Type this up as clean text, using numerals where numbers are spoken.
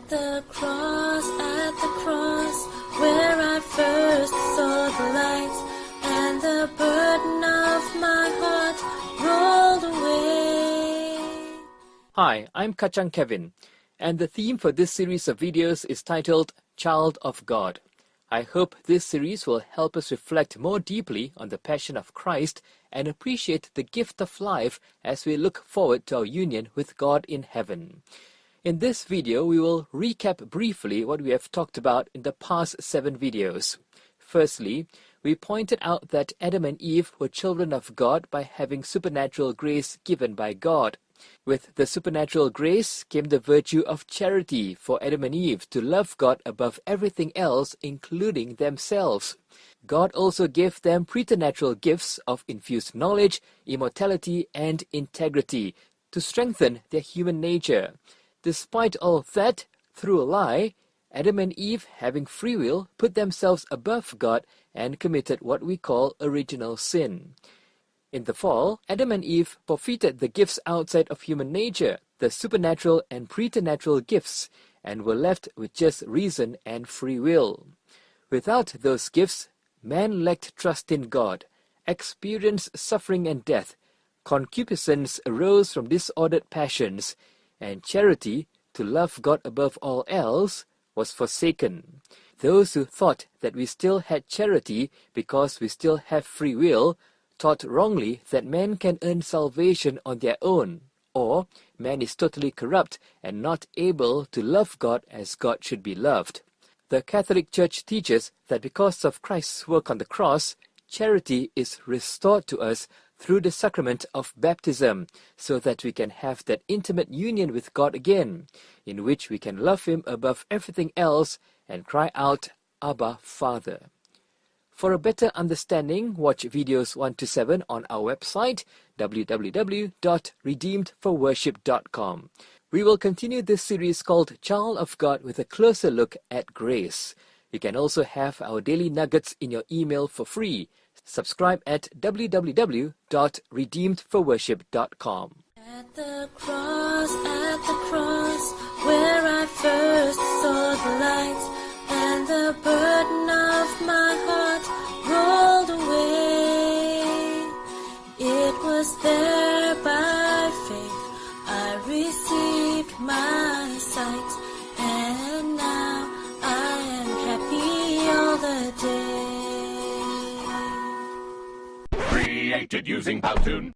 At the cross, where I first saw the light, and the burden of my heart rolled away. Hi, I'm Kachang Kevin, and the theme for this series of videos is titled Child of God. I hope this series will help us reflect more deeply on the passion of Christ and appreciate the gift of life as we look forward to our union with God in heaven. In this video, we will recap briefly what we have talked about in the past 7 videos. Firstly, we pointed out that Adam and Eve were children of God by having supernatural grace given by God. With the supernatural grace came the virtue of charity for Adam and Eve to love God above everything else, including themselves. God also gave them preternatural gifts of infused knowledge, immortality, and integrity to strengthen their human nature. Despite all that, through a lie, Adam and Eve, having free will, put themselves above God and committed what we call original sin. In the fall, Adam and Eve forfeited the gifts outside of human nature, the supernatural and preternatural gifts, and were left with just reason and free will. Without those gifts, man lacked trust in God, experienced suffering and death, concupiscence arose from disordered passions, and charity, to love God above all else, was forsaken. Those who thought that we still had charity because we still have free will taught wrongly that man can earn salvation on their own, or man is totally corrupt and not able to love God as God should be loved. The Catholic Church teaches that because of Christ's work on the cross, charity is restored to us through the sacrament of baptism, so that we can have that intimate union with God again, in which we can love Him above everything else and cry out, Abba, Father. For a better understanding, watch videos 1 to 7 on our website, www.redeemedforworship.com. We will continue this series called Child of God with a closer look at grace. You can also have our daily nuggets in your email for free. Subscribe at www.redeemedforworship.com. At the cross, where I first saw the light, and the burden of my heart rolled away. It was there by faith I received my sight, and now I am happy all the day. Created using Powtoon.